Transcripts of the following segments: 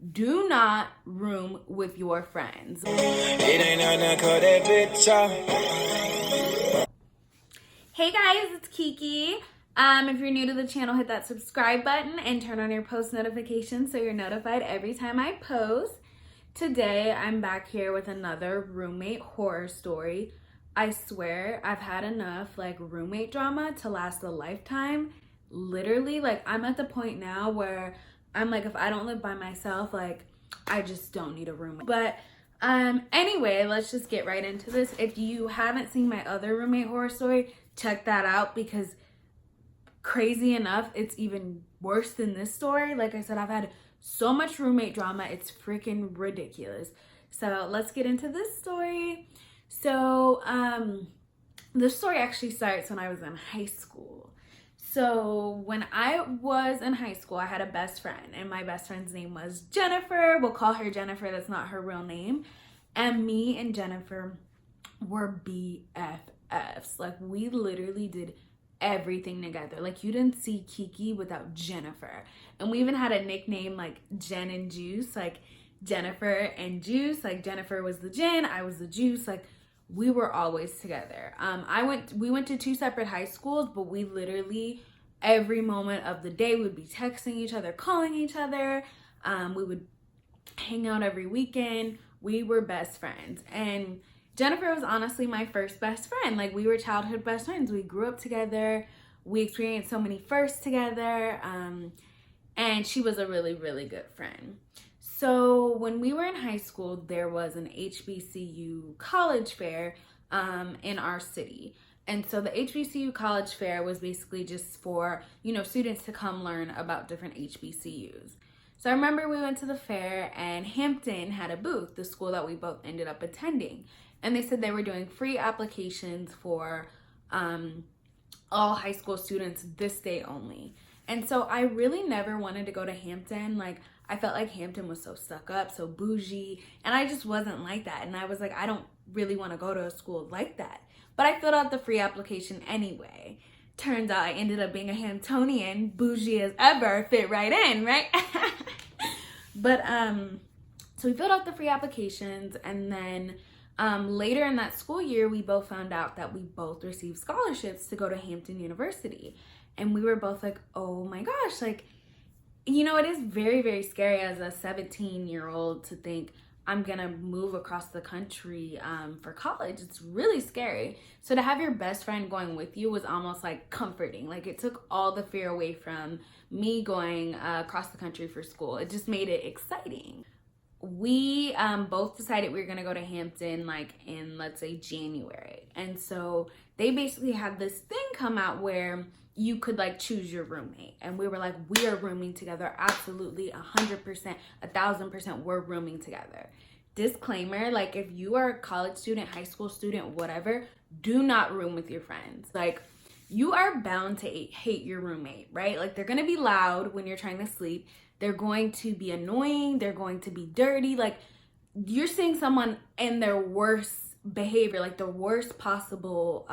do not room with your friends. Hey guys, it's Kiki. If you're new to the channel, hit that subscribe button and turn on your post notifications so you're notified every time I post. Today, I'm back here with another roommate horror story. I swear, I've had enough roommate drama to last a lifetime. Literally, I'm at the point now where I'm if I don't live by myself, I just don't need a roommate. But anyway, let's just get right into this. If you haven't seen my other roommate horror story, check that out because crazy enough, it's even worse than this story. Like I said, I've had so much roommate drama, it's freaking ridiculous. So let's get into this story. So this story actually starts when I was in high school. So when I was in high school, I had a best friend, and my best friend's name was Jennifer. We'll call her Jennifer, that's not her real name. And me and Jennifer were BFFs. We literally did everything together. You didn't see Kiki without Jennifer. And we even had a nickname Jen and Juice, Jennifer and Juice. Jennifer was the gin, I was the juice. We were always together. We went to two separate high schools, but we literally every moment of the day would be texting each other, calling each other. We would hang out every weekend. We were best friends. And Jennifer was honestly my first best friend. We were childhood best friends. We grew up together. We experienced so many firsts together. And she was a really, really good friend. So when we were in high school, there was an HBCU college fair in our city. And so the HBCU college fair was basically just for, students to come learn about different HBCUs. So I remember we went to the fair and Hampton had a booth, the school that we both ended up attending. And they said they were doing free applications for all high school students this day only. And so I really never wanted to go to Hampton. I felt like Hampton was so stuck up, so bougie, and I just wasn't like that. And I was I don't really want to go to a school like that. But I filled out the free application anyway. Turns out I ended up being a Hamptonian, bougie as ever, fit right in, right? But so we filled out the free applications, and then later in that school year, we both found out that we both received scholarships to go to Hampton University. And we were both oh my gosh, it is very, very scary as a 17-year-old to think I'm gonna move across the country for college. It's really scary. So to have your best friend going with you was almost comforting. It took all the fear away from me going across the country for school. It just made it exciting. We both decided we were gonna go to Hampton in, let's say, January. And so they basically had this thing come out where you could choose your roommate. And we were we are rooming together. Absolutely, 100%, 1,000%, we're rooming together. Disclaimer, if you are a college student, high school student, whatever, do not room with your friends. You are bound to hate your roommate, right? They're gonna be loud when you're trying to sleep. They're going to be annoying. They're going to be dirty. You're seeing someone in their worst behavior, the worst possible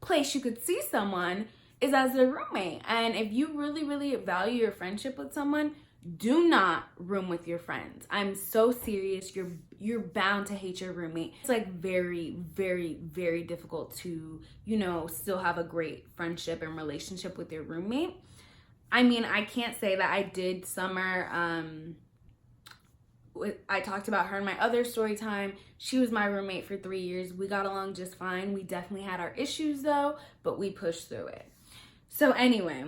place you could see someone is as a roommate. And if you really, really value your friendship with someone, do not room with your friends. I'm so serious. You're bound to hate your roommate. It's very, very, very difficult to, still have a great friendship and relationship with your roommate. I mean, I can't say that I did Summer. I talked about her in my other story time. She was my roommate for 3 years. We got along just fine. We definitely had our issues though, but we pushed through it. So anyway,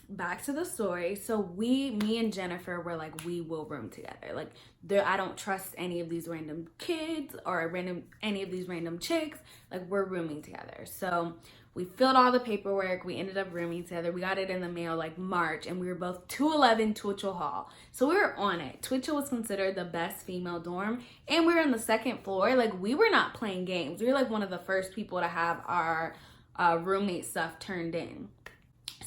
back to the story. So me and Jennifer were we will room together. I don't trust any of these random kids or any of these random chicks. We're rooming together. So we filled all the paperwork. We ended up rooming together. We got it in the mail March, and we were both 211 Twitchell Hall. So we were on it. Twitchell was considered the best female dorm, and we were on the second floor. We were not playing games. We were one of the first people to have our roommate stuff turned in.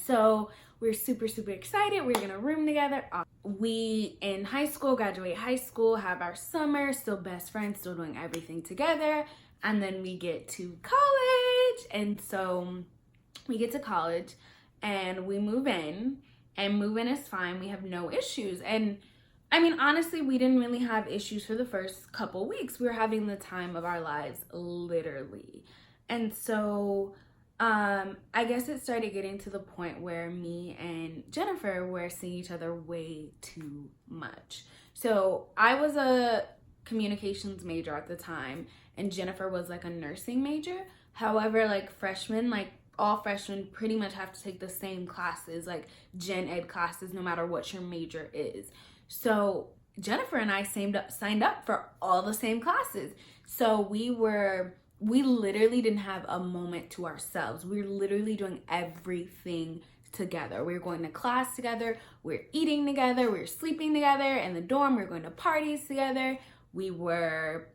So we were super, super excited. We were gonna room together. We in high school, graduate high school, have our summer, still best friends, still doing everything together. And then we get to college. And so we get to college and we move in, and move in is fine. We have no issues. And I mean, honestly, we didn't really have issues for the first couple weeks. We were having the time of our lives, literally. And so, I guess it started getting to the point where me and Jennifer were seeing each other way too much. So I was a communications major at the time, and Jennifer was like a nursing major. However, like freshmen, like all freshmen pretty much have to take the same classes, like gen ed classes, no matter what your major is. So Jennifer and I signed up for all the same classes. So we literally didn't have a moment to ourselves. We were literally doing everything together. We were going to class together, we were eating together, we were sleeping together in the dorm, we were going to parties together, we were,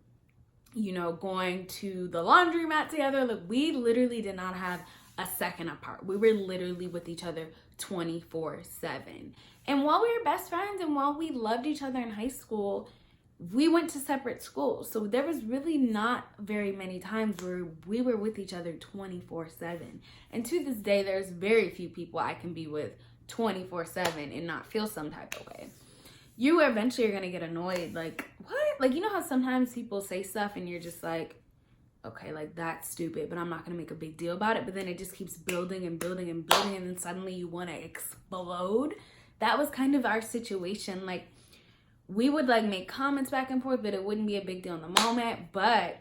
going to the laundromat together. Like, we literally did not have a second apart. We were literally with each other 24/7. And while we were best friends and while we loved each other in high school, we went to separate schools. So there was really not very many times where we were with each other 24/7. And to this day, there's very few people I can be with 24/7 and not feel some type of way. You eventually are going to get annoyed. Like, what? Like, you know how sometimes people say stuff and you're just like, okay, like that's stupid, but I'm not going to make a big deal about it. But then it just keeps building and building and building, and then suddenly you want to explode. That was kind of our situation. Like, we would like make comments back and forth, but it wouldn't be a big deal in the moment. But,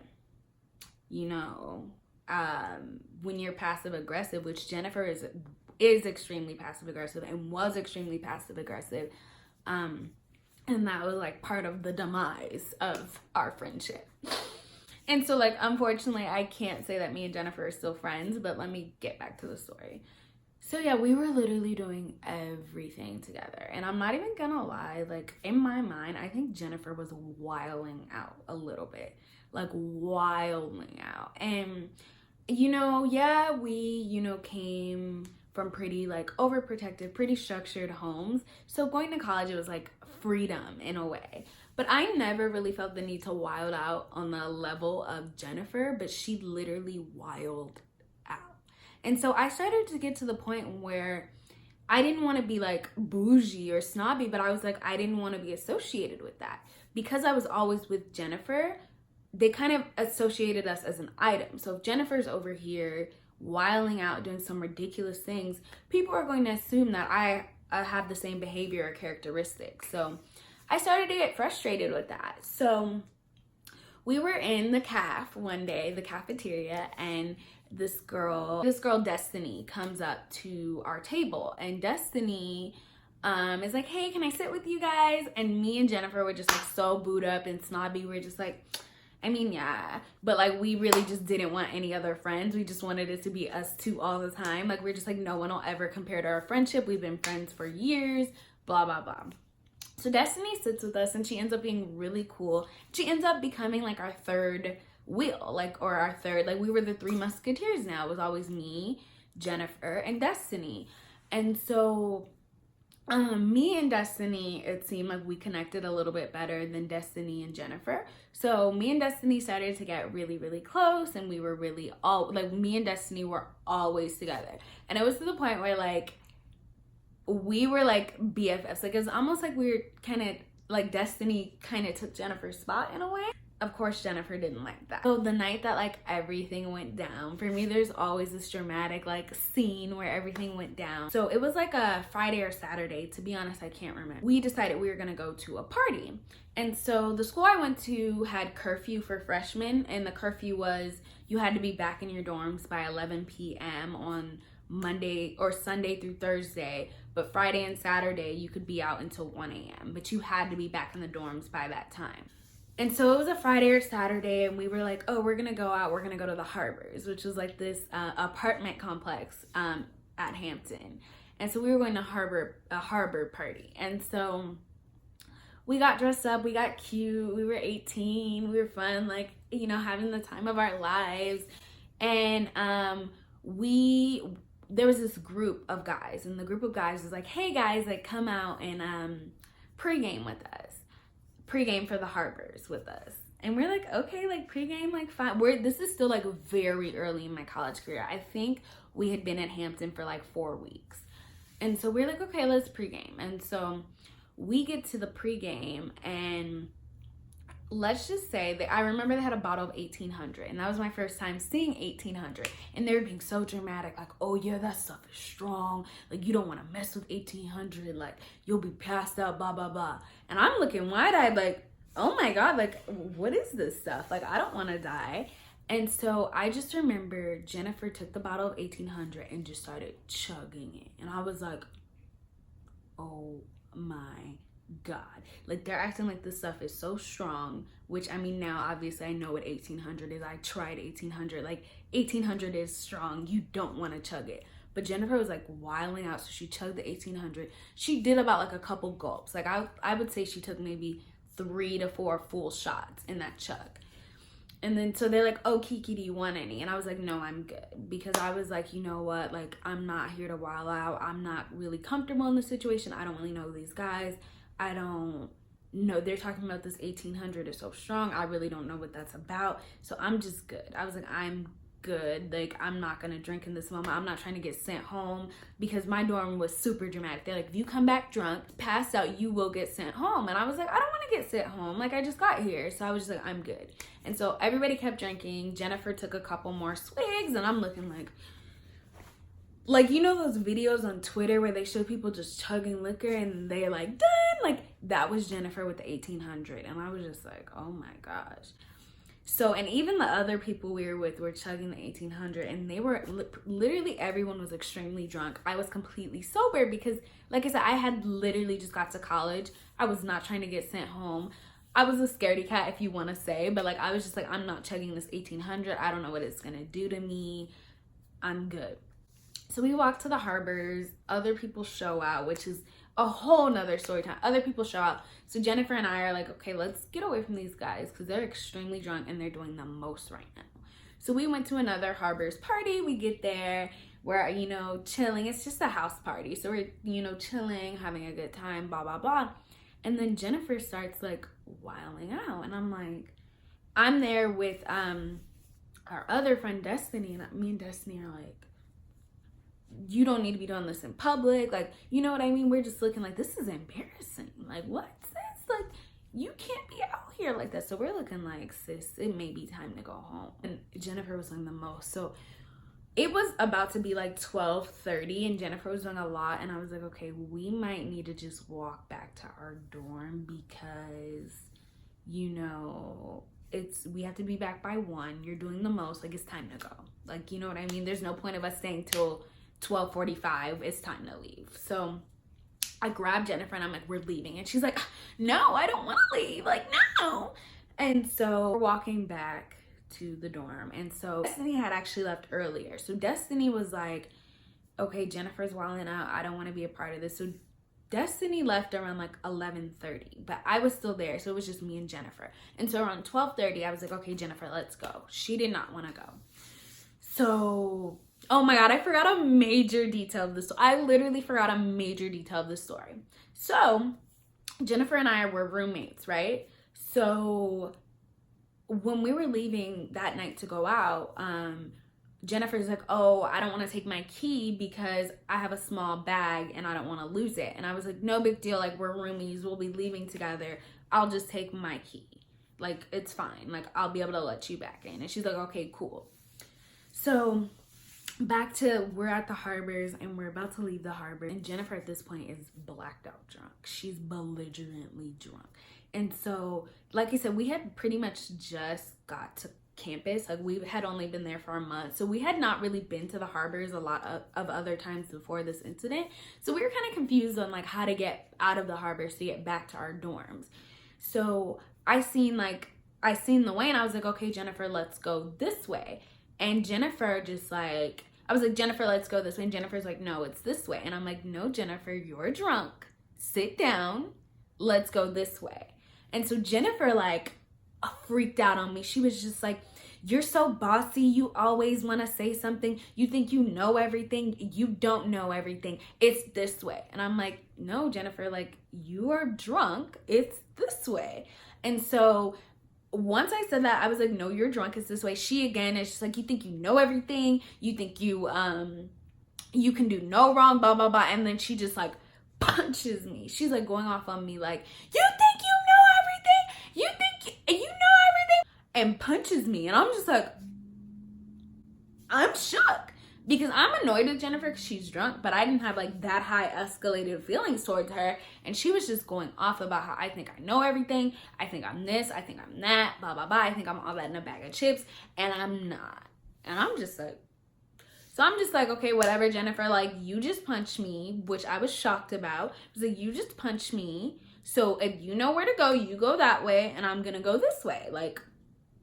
when you're passive aggressive, which Jennifer is extremely passive aggressive and was extremely passive aggressive, and that was like part of the demise of our friendship. And so, like, unfortunately, I can't say that me and Jennifer are still friends, but let me get back to the story. So yeah, we were literally doing everything together. And I'm not even gonna lie, like, in my mind, I think Jennifer was wilding out a little bit. Like, wilding out. And, yeah, we, came from pretty, like, overprotected, pretty structured homes. So going to college, it was, like, freedom in a way. But I never really felt the need to wild out on the level of Jennifer, but she literally wilded out. And so I started to get to the point where I didn't want to be like bougie or snobby, but I was like, I didn't want to be associated with that. Because I was always with Jennifer, they kind of associated us as an item. So if Jennifer's over here wilding out, doing some ridiculous things, people are going to assume that I have the same behavior or characteristics. So I started to get frustrated with that. So we were in the one day, the cafeteria, and this girl Destiny comes up to our table, and Destiny is like, hey, can I sit with you guys? And me and Jennifer were just like so booed up and snobby. We're just like, I mean, yeah, but like we really just didn't want any other friends. We just wanted it to be us two all the time. Like, we're just like, no one will ever compare to our friendship. We've been friends for years, blah, blah, blah. So Destiny sits with us, and she ends up being really cool. She ends up becoming like our third wheel, like, or our third, like, we were the three musketeers now. It was always me, Jennifer, and Destiny. And so me and Destiny, it seemed like we connected a little bit better than Destiny and Jennifer. So me and Destiny started to get really, really close, and we were really me and Destiny were always together. And it was to the point where like we were like BFFs. Like, it was almost like we were kind of like Destiny kind of took Jennifer's spot in a way. Of course, Jennifer didn't like that. So the night that like everything went down, for me, there's always this dramatic like scene where everything went down. So it was like a Friday or Saturday. To be honest, I can't remember. We decided we were gonna go to a party. And so the school I went to had curfew for freshmen, and the curfew was you had to be back in your dorms by 11 p.m. on Monday or Sunday through Thursday, but Friday and Saturday you could be out until 1 a.m. but you had to be back in the dorms by that time. And so it was a Friday or Saturday, and we were like, oh, we're gonna go out, we're gonna go to the Harbors, which was like this apartment complex at Hampton. And so we were going to a harbor party. And so we got dressed up, we got cute, we were 18, we were fun, like, having the time of our lives. And there was this group of guys, and the group of guys was like, hey guys, like, come out and pregame with us. Pregame for the Harbors with us. And we're like, okay, like pregame, like fine. This is still like very early in my college career. I think we had been at Hampton for like 4 weeks. And so we're like, okay, let's pregame. And so we get to the pregame, and let's just say that I remember they had a bottle of 1800, and that was my first time seeing 1800, and they were being so dramatic, like, oh yeah, that stuff is strong, like you don't want to mess with 1800, like you'll be passed out, blah blah blah. And I'm looking wide-eyed like, oh my god, like what is this stuff? Like I don't want to die. And so I just remember Jennifer took the bottle of 1800 and just started chugging it, and I was like, oh my god, like they're acting like this stuff is so strong, which I mean, now obviously I know what 1800 is. I tried 1800. Like 1800 is strong, you don't want to chug it. But Jennifer was like wilding out, so she chugged the 1800. She did about like a couple gulps. Like I would say she took maybe 3 to 4 full shots in that chug. And then so they're like, oh Kiki, do you want any? And I was like, no, I'm good. Because I was like, you know what, like I'm not here to wild out. I'm not really comfortable in the situation. I don't really know these guys. I don't know. They're talking about this 1800 is so strong. I really don't know what that's about. So I'm just good. I was like, I'm good. Like, I'm not going to drink in this moment. I'm not trying to get sent home, because my dorm was super dramatic. They're like, if you come back drunk, passed out, you will get sent home. And I was like, I don't want to get sent home. Like, I just got here. So I was just like, I'm good. And so everybody kept drinking. Jennifer took a couple more swigs, and I'm looking like, you know those videos on Twitter where they show people just chugging liquor and they're like, done? Like, that was Jennifer with the 1800. And I was just like, oh my gosh. So, and even the other people we were with were chugging the 1800, and they were, literally everyone was extremely drunk. I was completely sober because, like I said, I had literally just got to college. I was not trying to get sent home. I was a scaredy cat, if you want to say, but like, I was just like, I'm not chugging this 1800. I don't know what it's going to do to me. I'm good. So we walk to the harbors, other people show out, which is a whole nother story time. Other people show out. So Jennifer and I are like, okay, let's get away from these guys because they're extremely drunk and they're doing the most right now. So we went to another harbors party. We get there, we're, you know, chilling. It's just a house party. So we're, you know, chilling, having a good time, blah, blah, blah. And then Jennifer starts like wilding out. And I'm like, I'm there with our other friend, Destiny. And me and Destiny are like, you don't need to be doing this in public. Like, you know what I mean? We're just looking like, this is embarrassing. Like, what's this? Like, you can't be out here like that. So we're looking like, sis, it may be time to go home. And Jennifer was doing the most. So it was about to be like 12:30, and Jennifer was doing a lot. And I was like, okay, we might need to just walk back to our dorm because, you know, we have to be back by 1. You're doing the most. Like, it's time to go. Like, you know what I mean? There's no point of us staying till 12:45. It's time to leave. So I grabbed Jennifer and I'm like, we're leaving. And she's like, no, I don't want to leave. Like, no. And so we're walking back to the dorm. And so Destiny had actually left earlier. So Destiny was like, okay, Jennifer's wilding out. I don't want to be a part of this. So Destiny left around like 11:30, but I was still there. So it was just me and Jennifer. And so around 12:30, I was like, okay, Jennifer, let's go. She did not want to go. So, oh my God, I forgot a major detail of this. I literally forgot a major detail of the story. So Jennifer and I were roommates, right? So when we were leaving that night to go out, Jennifer's like, oh, I don't want to take my key because I have a small bag and I don't want to lose it. And I was like, no big deal. Like, we're roomies. We'll be leaving together. I'll just take my key. Like, it's fine. Like, I'll be able to let you back in. And she's like, okay, cool. So back to, we're at the harbors and we're about to leave the harbor. And Jennifer at this point is blacked out drunk. She's belligerently drunk. And so, like I said, we had pretty much just got to campus. Like, we had only been there for a month. So we had not really been to the harbors a lot of other times before this incident. So we were kind of confused on like how to get out of the harbors to get back to our dorms. So I seen the way and I was like, okay, Jennifer, let's go this way. And Jennifer just like, I was like, Jennifer, let's go this way. And Jennifer's like, no, it's this way. And I'm like, no, Jennifer, you're drunk. Sit down. Let's go this way. And so Jennifer like freaked out on me. She was just like, you're so bossy. You always want to say something. You think you know everything. You don't know everything. It's this way. And I'm like, no, Jennifer, like, you are drunk. It's this way. And so once I said that, I was like, no, you're drunk. It's this way. She again is just like, you think you know everything. You think you can do no wrong, blah, blah, blah. And then she just like punches me. She's like going off on me like, you think you know everything? You think you know everything? And punches me. And I'm just like, I'm shook. Because I'm annoyed with Jennifer because she's drunk, but I didn't have like that high escalated feelings towards her. And she was just going off about how I think I know everything. I think I'm this. I think I'm that. Blah, blah, blah. I think I'm all that in a bag of chips. And I'm not. And I'm just like, so I'm just like, okay, whatever, Jennifer. Like, you just punched me, which I was shocked about. I was like, you just punched me. So if you know where to go, you go that way. And I'm going to go this way. Like,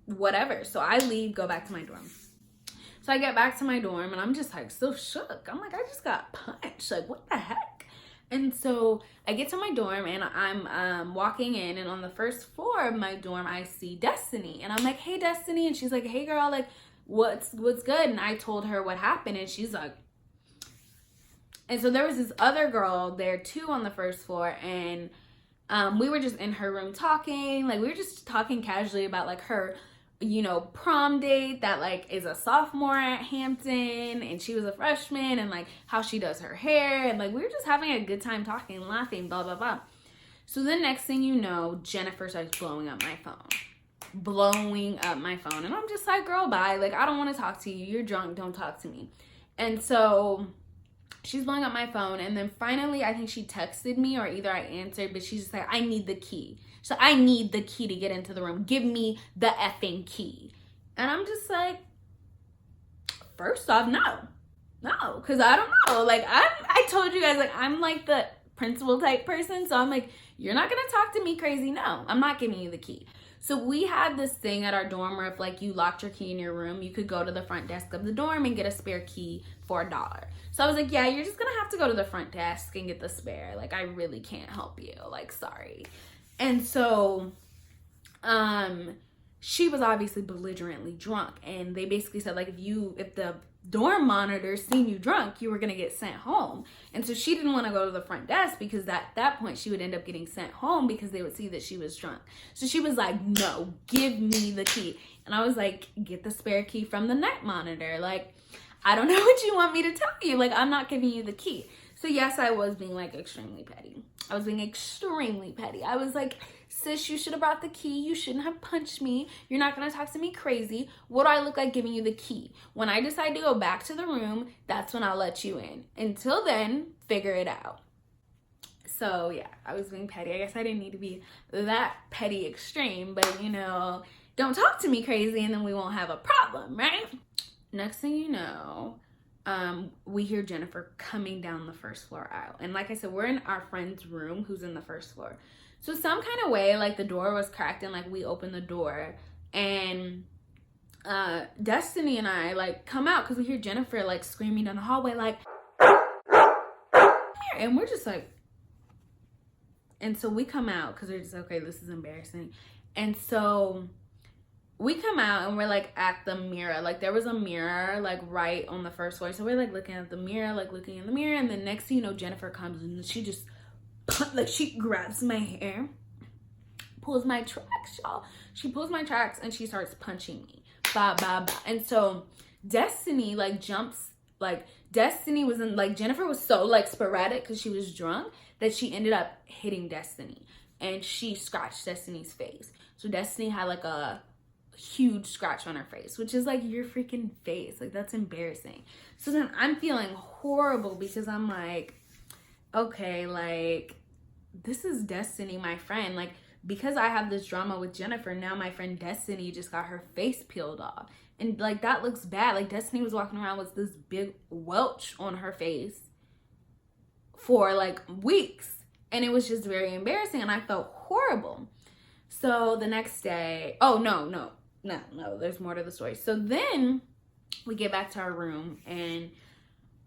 whatever. So I leave, go back to my dorm. So I get back to my dorm and I'm just like so shook. I'm like, I just got punched. Like, what the heck? And so I get to my dorm and I'm walking in, and on the first floor of my dorm, I see Destiny. And I'm like, hey, Destiny. And she's like, hey, girl, like, what's good? And I told her what happened. And she's like, and so there was this other girl there too on the first floor. And we were just in her room talking. Like, we were just talking casually about like her, you know, prom date that like is a sophomore at Hampton, and she was a freshman, and like how she does her hair, and like we were just having a good time talking, laughing, blah, blah, blah. So the next thing you know, Jennifer starts blowing up my phone. And I'm just like, girl, bye. Like, I don't want to talk to you. You're drunk. Don't talk to me. And so she's blowing up my phone, and then finally I think she texted me, or either I answered, but she's just like, I need the key. So I need the key to get into the room. Give me the effing key. And I'm just like, first off, no, because I don't know. Like, I told you guys, like, I'm like the principal type person. So I'm like, you're not going to talk to me crazy. No, I'm not giving you the key. So we had this thing at our dorm where if like you locked your key in your room, you could go to the front desk of the dorm and get a spare key for $1. So I was like, yeah, you're just going to have to go to the front desk and get the spare. Like, I really can't help you. Like, sorry. And so she was obviously belligerently drunk, and they basically said like, if the dorm monitor seen you drunk, you were gonna get sent home. And so she didn't want to go to the front desk because at that point she would end up getting sent home because they would see that she was drunk. So she was like, no, give me the key. And I was like, get the spare key from the night monitor. Like, I don't know what you want me to tell you. Like, I'm not giving you the key. So yes, I was being like extremely petty. I was like, sis, you should have brought the key. You shouldn't have punched me. You're not going to talk to me crazy. What do I look like giving you the key? When I decide to go back to the room, that's when I'll let you in. Until then, figure it out. So yeah, I was being petty. I guess I didn't need to be that petty extreme, but you know, don't talk to me crazy and then we won't have a problem, right? Next thing you know, we hear Jennifer coming down the first floor aisle. And like I said, we're in our friend's room who's in the first floor. So some kind of way, like the door was cracked and like we opened the door, and Destiny and I like come out because we hear Jennifer like screaming down the hallway like, and we're just like, and so we come out because we're just, okay, this is embarrassing. And so we come out and we're like at the mirror. Like there was a mirror like right on the first floor. So we're like looking at the mirror, like looking in the mirror. And then next thing you know, Jennifer comes and she just like she grabs my hair, pulls my tracks, y'all. She pulls my tracks and she starts punching me. Bah, bah, bah. And so Destiny like jumps, like Destiny was in, like Jennifer was so like sporadic because she was drunk that she ended up hitting Destiny. And she scratched Destiny's face. So Destiny had like a huge scratch on her face, which is like your freaking face. Like that's embarrassing. So then I'm feeling horrible because I'm like, okay, like this is Destiny, my friend. Like because I have this drama with Jennifer, now my friend Destiny just got her face peeled off. And like that looks bad. Like Destiny was walking around with this big welch on her face for like weeks. And it was just very embarrassing and I felt horrible. So the next day, oh no, there's more to the story. So then we get back to our room and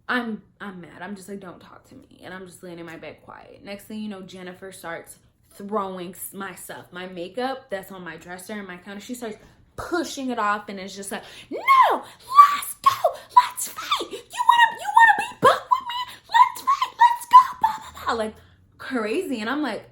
I'm mad. I'm just like, don't talk to me. And I'm just laying in my bed quiet. Next thing you know, Jennifer starts throwing my stuff, my makeup that's on my dresser and my counter. She starts pushing it off and it's just like, no, let's go, let's fight. You wanna be buck with me? Let's fight, let's go, blah, blah, blah. Like crazy. And I'm like,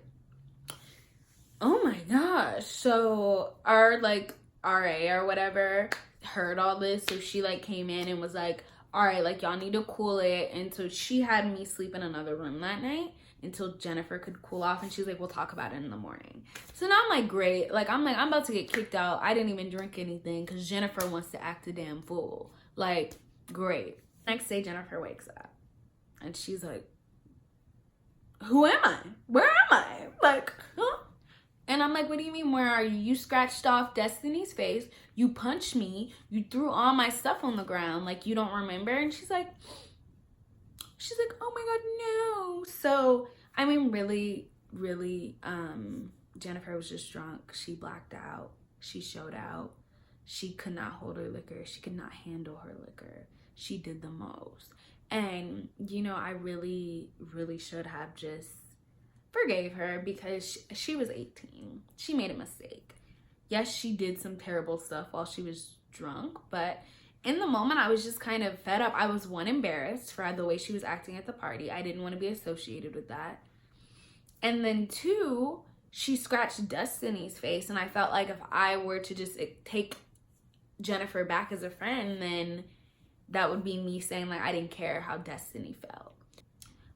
oh my gosh. So our like RA or whatever heard all this, so she like came in and was like, all right, like y'all need to cool it. And so she had me sleep in another room that night until Jennifer could cool off. And she's like, we'll talk about it in the morning. So now I'm like, great. Like, I'm about to get kicked out. I didn't even drink anything because Jennifer wants to act a damn fool. Like, great. Next day, Jennifer wakes up and she's like, who am I? Where am I? Like, huh? And I'm like, what do you mean, where are you? You scratched off Destiny's face. You punched me. You threw all my stuff on the ground. Like, you don't remember? And she's like, oh my God, no. So, I mean, really, Jennifer was just drunk. She blacked out. She showed out. She could not hold her liquor. She could not handle her liquor. She did the most. And, you know, I really should have just forgave her because she was 18. She made a mistake. Yes, she did some terrible stuff while she was drunk, but in the moment, I was just kind of fed up. I was, one, embarrassed for the way she was acting at the party. I didn't want to be associated with that. And then two, she scratched Destiny's face, and I felt like if I were to just take Jennifer back as a friend, then that would be me saying, like, I didn't care how Destiny felt.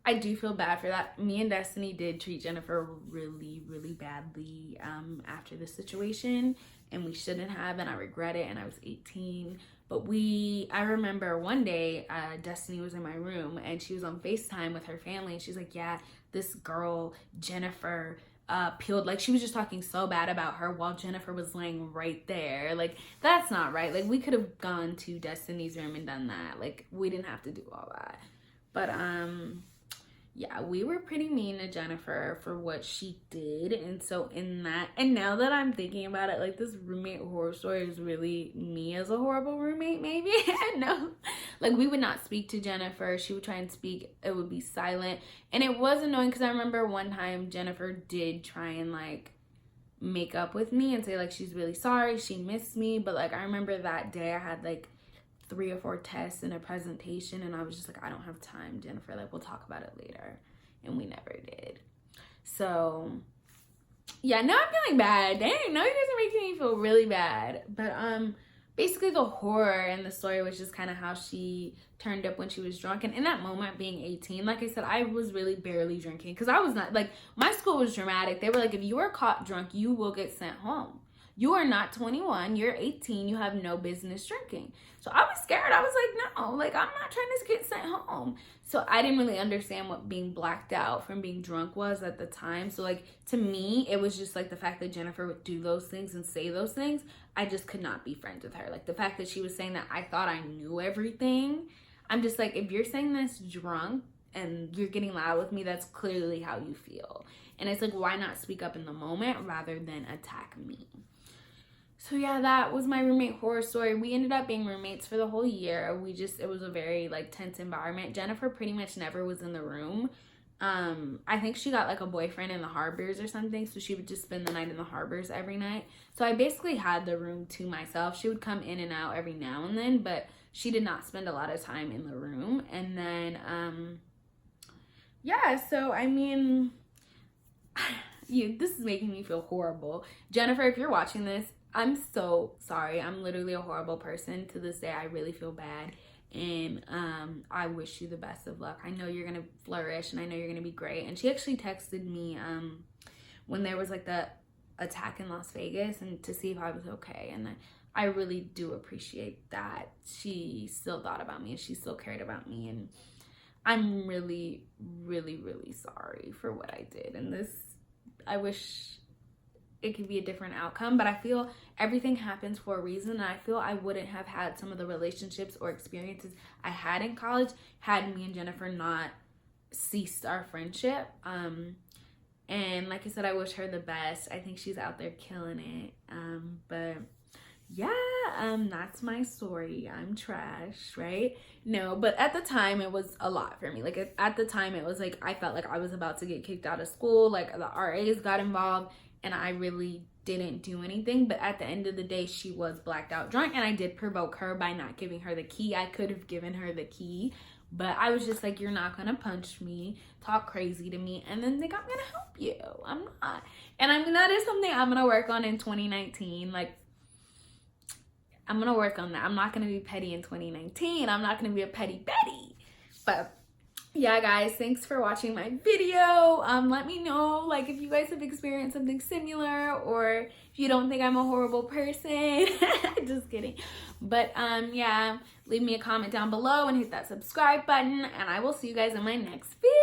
I do feel bad for that. Me and Destiny did treat Jennifer really badly after this situation, and we shouldn't have, and I regret it, and I was 18. But I remember one day, Destiny was in my room, and she was on FaceTime with her family, and she's like, yeah, this girl, Jennifer, peeled, like, she was just talking so bad about her while Jennifer was laying right there. Like, that's not right. Like, we could have gone to Destiny's room and done that. Like, we didn't have to do all that. But, yeah, we were pretty mean to Jennifer for what she did. And so and now that I'm thinking about it, like, this roommate horror story is really me as a horrible roommate, maybe. No, like, we would not speak to Jennifer. She would try and speak, it would be silent. And it was annoying because I remember one time Jennifer did try and, like, make up with me and say, like, she's really sorry, she missed me. But, like, I remember that day I had, like, 3 or 4 tests and a presentation, and I was just like, I don't have time, Jennifer, like, we'll talk about it later. And we never did. So yeah, now I'm feeling bad. Dang, now you guys are making me feel really bad. But basically the horror in the story was just kind of how she turned up when she was drunk. And in that moment, being 18, like I said, I was really barely drinking because I was not, like, my school was dramatic. They were like, if you are caught drunk, you will get sent home. You are not 21, you're 18, you have no business drinking. So I was scared. I was like, no, like, I'm not trying to get sent home. So I didn't really understand what being blacked out from being drunk was at the time. So, like, to me, it was just like the fact that Jennifer would do those things and say those things. I just could not be friends with her. Like, the fact that she was saying that I thought I knew everything. I'm just like, if you're saying this drunk and you're getting loud with me, that's clearly how you feel. And it's like, why not speak up in the moment rather than attack me? So yeah, that was my roommate horror story. We ended up being roommates for the whole year. It was a very, like, tense environment. Jennifer pretty much never was in the room. I think she got, like, a boyfriend in the Harbors or something, so she would just spend the night in the Harbors every night. So I basically had the room to myself. She would come in and out every now and then, but she did not spend a lot of time in the room. And then, yeah, so, I mean, this is making me feel horrible. Jennifer, if you're watching this, I'm so sorry. I'm literally a horrible person. To this day, I really feel bad. And I wish you the best of luck. I know you're going to flourish, and I know you're going to be great. And she actually texted me when there was, like, the attack in Las Vegas, and to see if I was okay. And I really do appreciate that. She still thought about me, and she still cared about me. And I'm really sorry for what I did. And I wish it could be a different outcome, but I feel everything happens for a reason. And I feel I wouldn't have had some of the relationships or experiences I had in college had me and Jennifer not ceased our friendship. And like I said, I wish her the best. I think she's out there killing it. But yeah, that's my story. I'm trash, right? No, but at the time it was a lot for me. Like, at the time it was like, I felt like I was about to get kicked out of school. Like, the RAs got involved, and I really didn't do anything. But at the end of the day, she was blacked out drunk, and I did provoke her by not giving her the key. I could have given her the key, but I was just like, you're not gonna punch me, talk crazy to me, and then think I'm gonna help you. I'm not. And I mean, that is something I'm gonna work on in 2019. Like, I'm gonna work on that. I'm not gonna be petty in 2019. I'm not gonna be a petty Betty. But yeah, guys, thanks for watching my video. Let me know, like, if you guys have experienced something similar, or if you don't think I'm a horrible person. Just kidding. But yeah, leave me a comment down below and hit that subscribe button, and I will see you guys in my next video.